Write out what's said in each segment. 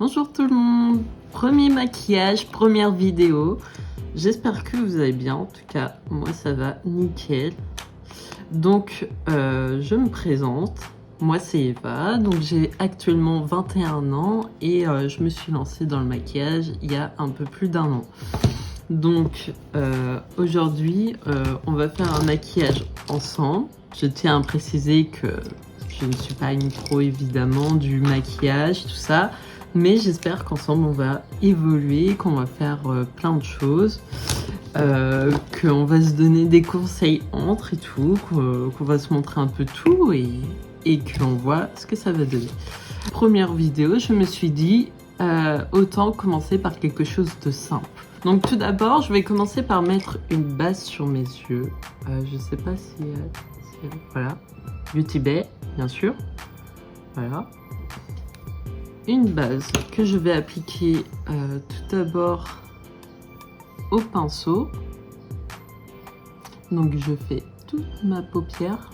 Bonjour tout le monde, premier maquillage, première vidéo. J'espère que vous allez bien, en tout cas moi ça va nickel. Donc je me présente, moi c'est Eva, donc j'ai actuellement 21 ans et je me suis lancée dans le maquillage il y a un peu plus d'1 an. Donc aujourd'hui on va faire un maquillage ensemble. Je tiens à préciser que je ne suis pas une pro évidemment du maquillage, tout ça. Mais j'espère qu'ensemble on va évoluer, qu'on va faire plein de choses, qu'on va se donner des conseils entre et tout, qu'on va se montrer un peu tout et qu'on voit ce que ça va donner. Première vidéo, je me suis dit autant commencer par quelque chose de simple. Donc tout d'abord, je vais commencer par mettre une base sur mes yeux. Je sais pas si voilà, Beauty Bay, bien sûr. Voilà. Une base que je vais appliquer tout d'abord au pinceau. Donc je fais toute ma paupière.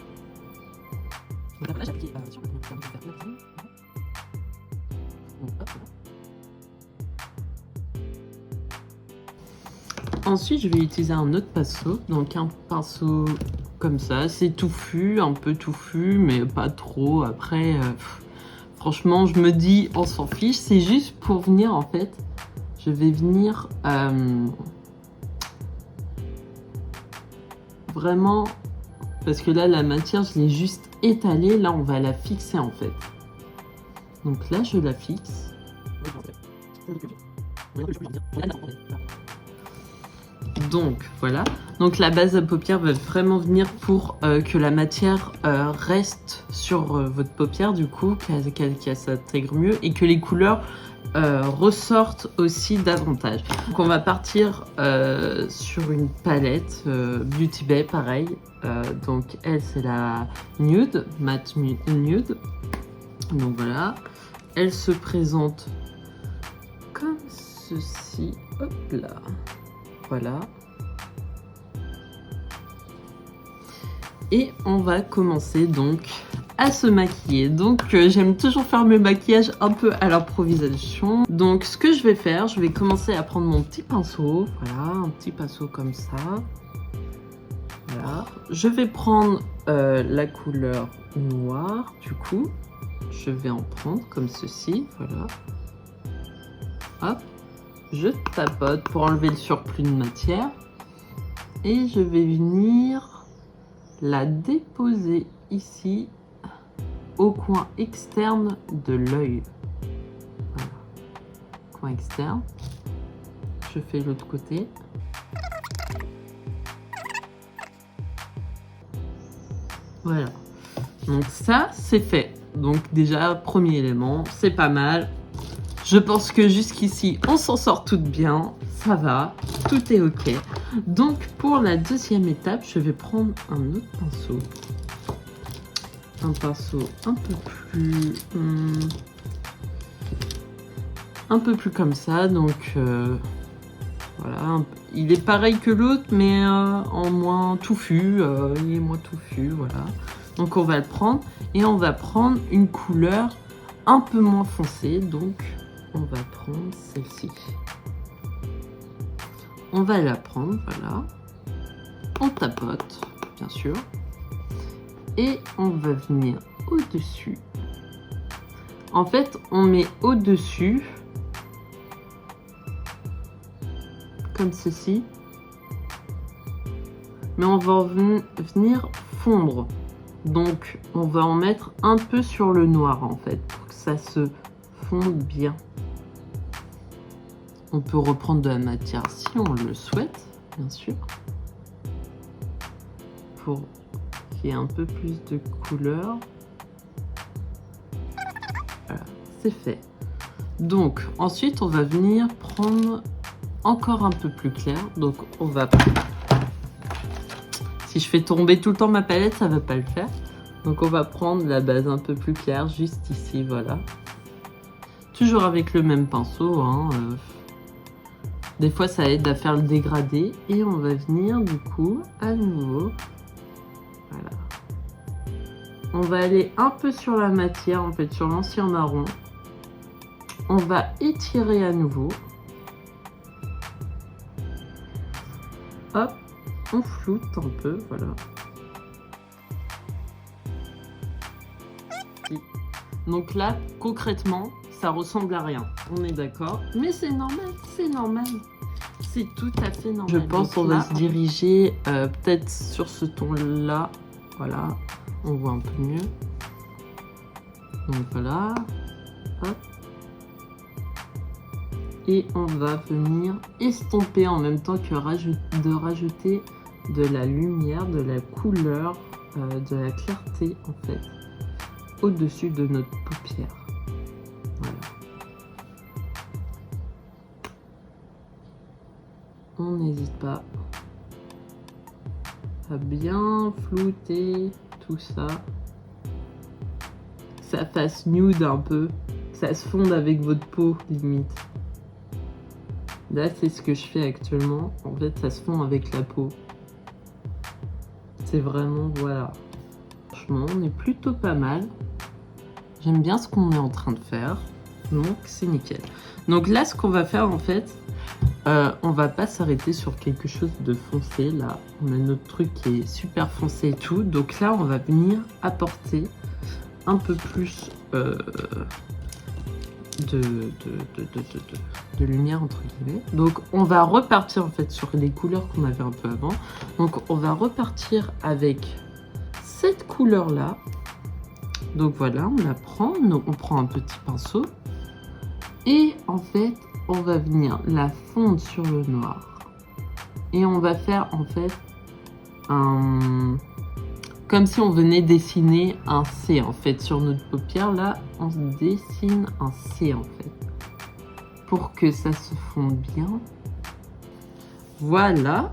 Ensuite je vais utiliser un autre pinceau, donc un pinceau comme ça, c'est touffu, un peu touffu mais pas trop. Après franchement, je me dis, on s'en fiche. C'est juste pour venir, en fait, je vais venir vraiment, parce que là, la matière, je l'ai juste étalée. Là, on va la fixer, en fait. Donc là, je la fixe. Donc, voilà. Donc, la base à paupières va vraiment venir pour que la matière reste sur votre paupière, du coup, qu'elle s'intègre mieux et que les couleurs ressortent aussi davantage. Donc, on va partir sur une palette Beauty Bay, pareil. Donc, elle, c'est la Nude, Matte Nude. Donc, voilà. Elle se présente comme ceci. Hop là. Voilà. Et on va commencer donc à se maquiller. Donc j'aime toujours faire mes maquillages un peu à l'improvisation. Donc ce que je vais faire, je vais commencer à prendre mon petit pinceau. Voilà, un petit pinceau comme ça. Voilà. Je vais prendre la couleur noire, du coup. Je vais en prendre comme ceci. Voilà. Hop. Je tapote pour enlever le surplus de matière et je vais venir la déposer ici au coin externe de l'œil. Voilà. Coin externe. Je fais l'autre côté. Voilà. Donc ça, c'est fait. Donc déjà, premier élément, c'est pas mal. Je pense que jusqu'ici, on s'en sort toutes bien, ça va, tout est ok. Donc pour la deuxième étape, je vais prendre un autre pinceau. Un pinceau un peu plus comme ça, donc voilà. Il est pareil que l'autre, mais en moins touffu, il est moins touffu, voilà. Donc on va le prendre et on va prendre une couleur un peu moins foncée, donc on va prendre celle-ci. On va la prendre, voilà. On tapote, bien sûr. Et on va venir au-dessus. En fait, on met au-dessus, comme ceci. Mais on va venir fondre. Donc, on va en mettre un peu sur le noir, en fait, pour que ça se fonde bien. On peut reprendre de la matière si on le souhaite, bien sûr, pour qu'il y ait un peu plus de couleur. Voilà, c'est fait. Donc, ensuite, on va venir prendre encore un peu plus clair. Donc, on va... Si je fais tomber tout le temps ma palette, ça va pas le faire. Donc, on va prendre la base un peu plus claire, juste ici, voilà. Toujours avec le même pinceau, hein. Des fois, ça aide à faire le dégradé. Et on va venir, du coup, à nouveau. Voilà. On va aller un peu sur la matière, en fait, sur l'ancien marron. On va étirer à nouveau. Hop, on floute un peu, voilà. Donc là, concrètement, ça ressemble à rien. On est d'accord. Mais c'est normal, c'est normal. C'est tout à fait normal. Je pense qu'on va se diriger peut-être sur ce ton-là. Voilà, on voit un peu mieux. Donc voilà. Hop. Et on va venir estomper en même temps que de rajouter de la lumière, de la couleur, de la clarté en fait, au-dessus de notre paupière. Voilà. On n'hésite pas à bien flouter tout ça. Que ça fasse nude un peu, que ça se fonde avec votre peau limite. Là, c'est ce que je fais actuellement. En fait, ça se fond avec la peau. C'est vraiment, voilà. Franchement, on est plutôt pas mal. J'aime bien ce qu'on est en train de faire. Donc, c'est nickel. Donc là, ce qu'on va faire, en fait, on va pas s'arrêter sur quelque chose de foncé. Là, on a notre truc qui est super foncé et tout. Donc là, on va venir apporter un peu plus... de lumière entre guillemets. Donc on va repartir en fait sur les couleurs qu'on avait un peu avant. Donc on va repartir avec cette couleur là. Donc voilà, on la prend, donc on prend un petit pinceau et en fait on va venir la fondre sur le noir et on va faire en fait un... comme si on venait dessiner un C en fait sur notre paupière. Là, on dessine un C en fait pour que ça se fonde bien. Voilà.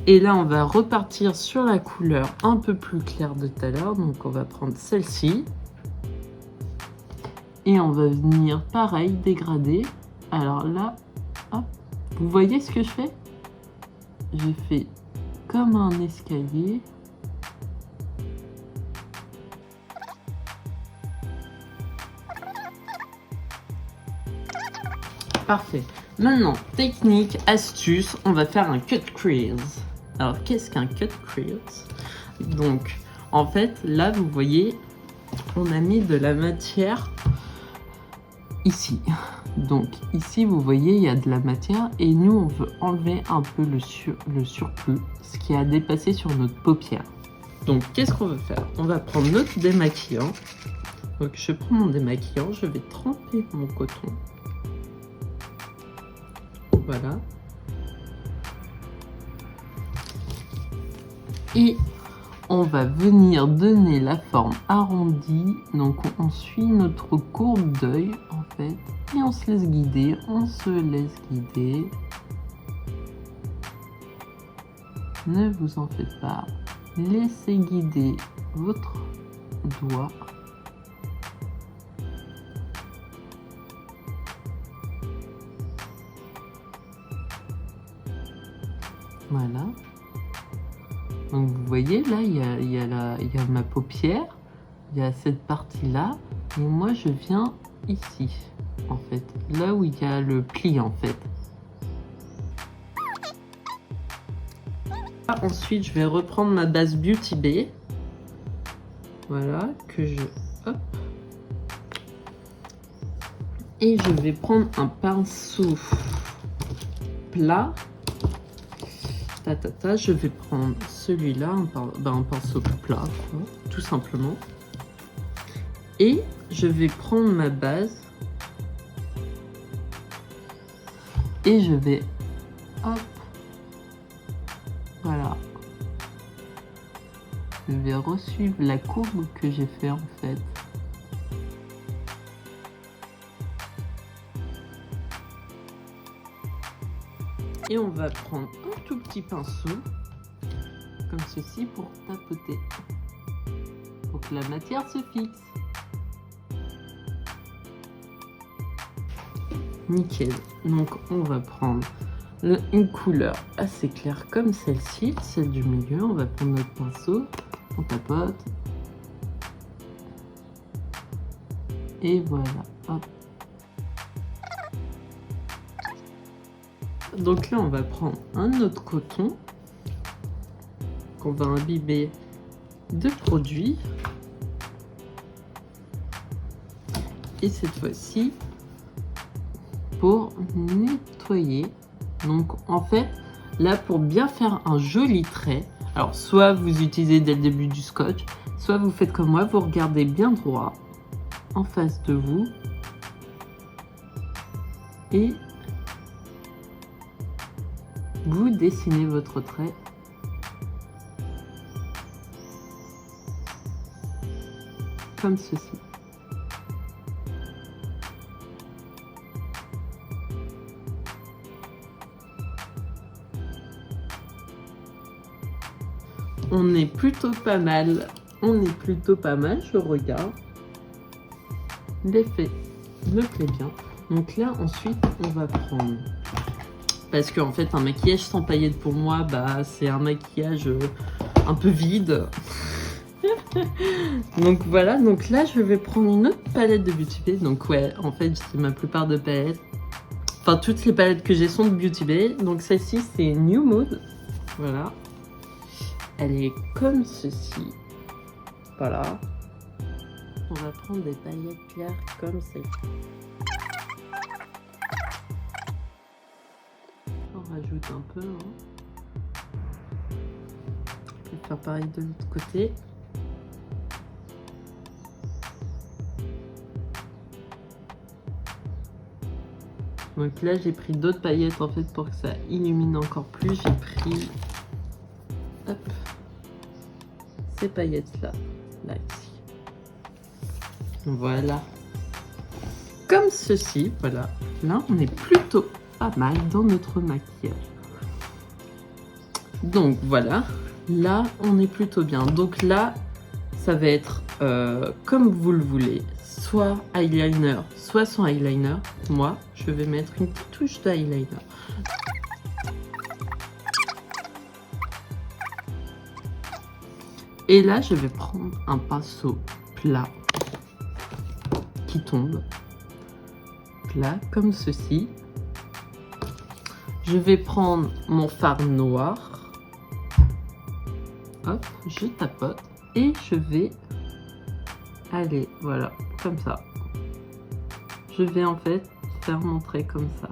Et là, on va repartir sur la couleur un peu plus claire de tout à l'heure. Donc, on va prendre celle-ci et on va venir pareil dégrader. Alors là, hop, vous voyez ce que je fais? Je fais comme un escalier. Parfait. Maintenant, technique, astuce, on va faire un cut crease. Alors, qu'est-ce qu'un cut crease? Donc, en fait, là, vous voyez, on a mis de la matière ici. Donc, ici, vous voyez, il y a de la matière et nous, on veut enlever un peu le surplus, ce qui a dépassé sur notre paupière. Donc, qu'est-ce qu'on veut faire? On va prendre notre démaquillant. Donc, je prends mon démaquillant, je vais tremper mon coton. Voilà. Et on va venir donner la forme arrondie. Donc on suit notre courbe d'œil en fait. Et on se laisse guider. On se laisse guider. Ne vous en faites pas. Laissez guider votre doigt. Voilà. Donc vous voyez là, il y a ma paupière, il y a cette partie-là, et moi je viens ici, en fait, là où il y a le pli en fait. Ensuite, je vais reprendre ma base Beauty Bay. Voilà, que je... Hop. Et je vais prendre un pinceau plat. Je vais prendre celui-là, un pinceau plat, quoi, tout simplement. Et je vais prendre ma base. Et je vais... Hop. Voilà. Je vais resuivre la courbe que j'ai fait en fait. Et on va prendre un tout petit pinceau, comme ceci, pour tapoter, pour que la matière se fixe. Nickel. Donc on va prendre une couleur assez claire comme celle-ci, celle du milieu. On va prendre notre pinceau, on tapote. Et voilà, hop. Donc là, on va prendre un autre coton qu'on va imbiber de produit. Et cette fois-ci, pour nettoyer. Donc en fait, là, pour bien faire un joli trait, alors soit vous utilisez dès le début du scotch, soit vous faites comme moi, vous regardez bien droit en face de vous et vous dessinez votre trait comme ceci. On est plutôt pas mal, je regarde. L'effet me plaît bien. Donc là, ensuite, on va prendre... Parce qu'en fait, un maquillage sans paillettes pour moi, bah, c'est un maquillage un peu vide. Donc voilà, donc là, je vais prendre une autre palette de Beauty Bay. Donc ouais, en fait, c'est ma plupart de palettes. Enfin, toutes les palettes que j'ai sont de Beauty Bay. Donc celle-ci, c'est New Mood. Voilà. Elle est comme ceci. Voilà. On va prendre des paillettes claires comme celle-ci. On rajoute un peu. Je vais faire pareil de l'autre côté. Donc là, j'ai pris d'autres paillettes en fait pour que ça illumine encore plus. J'ai pris hop, ces paillettes-là, là ici. Voilà. Comme ceci, voilà. Là, on est plutôt pas mal dans notre maquillage. Donc voilà, là, on est plutôt bien. Donc là, ça va être comme vous le voulez. Soit eyeliner, soit sans eyeliner. Moi, je vais mettre une petite touche d'eyeliner. Et là, je vais prendre un pinceau plat qui tombe. Plat, comme ceci. Je vais prendre mon fard noir. Hop, je tapote. Et je vais aller, voilà, comme ça. Je vais en fait faire mon trait comme ça.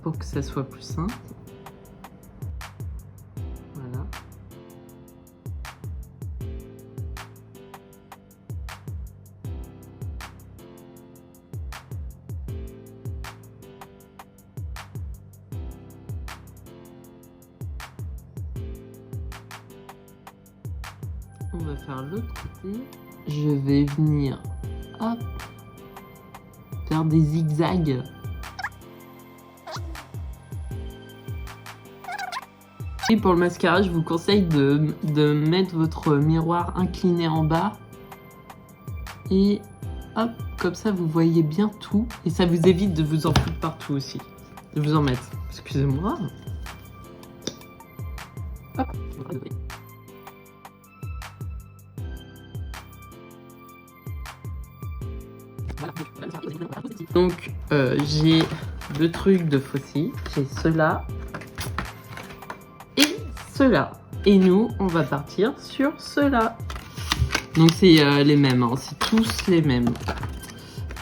Pour que ça soit plus simple. Voilà. On va faire l'autre côté. Je vais venir, hop, faire des zigzags. Et pour le mascara, je vous conseille de mettre votre miroir incliné en bas. Et hop, comme ça vous voyez bien tout. Et ça vous évite de vous en foutre partout aussi. De vous en mettre. Excusez-moi. Hop. Donc j'ai deux trucs de Fossi. J'ai cela et cela. Et nous, on va partir sur cela. Donc c'est les mêmes, hein. C'est tous les mêmes.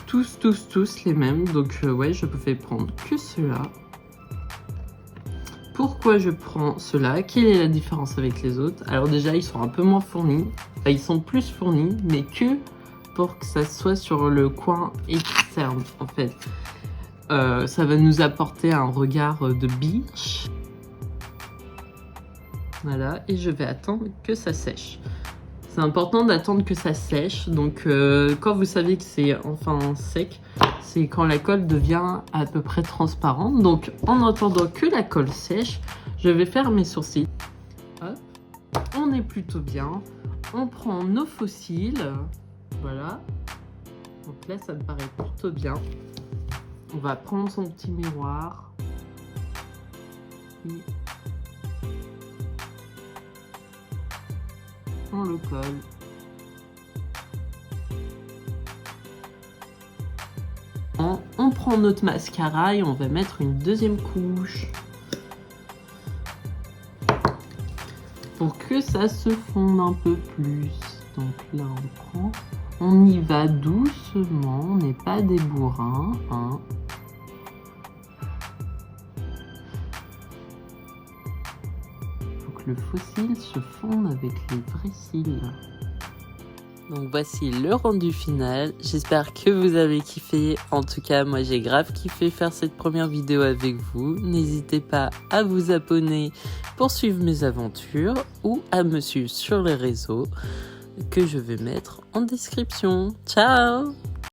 Tous les mêmes. Donc ouais, je pouvais prendre que cela. Pourquoi je prends cela? Quelle est la différence avec les autres? Alors déjà, ils sont un peu moins fournis. Enfin, ils sont plus fournis, mais que pour que ça soit sur le coin externe, en fait. Ça va nous apporter un regard de biche. Voilà, et je vais attendre que ça sèche. C'est important d'attendre que ça sèche. Donc, quand vous savez que c'est enfin sec, c'est quand la colle devient à peu près transparente. Donc, en attendant que la colle sèche, je vais faire mes sourcils. Hop. On est plutôt bien. On prend nos fossiles. Voilà. Donc là, ça me paraît plutôt bien. On va prendre son petit miroir. Et on le colle. En on prend notre mascara et on va mettre une deuxième couche. Pour que ça se fonde un peu plus. Donc là on y va doucement, on n'est pas des bourrins, hein. Faut que le faux cil se fonde avec les vrais cils. Donc voici le rendu final, j'espère que vous avez kiffé, en tout cas moi j'ai grave kiffé faire cette première vidéo avec vous, n'hésitez pas à vous abonner pour suivre mes aventures ou à me suivre sur les réseaux que je vais mettre en description. Ciao!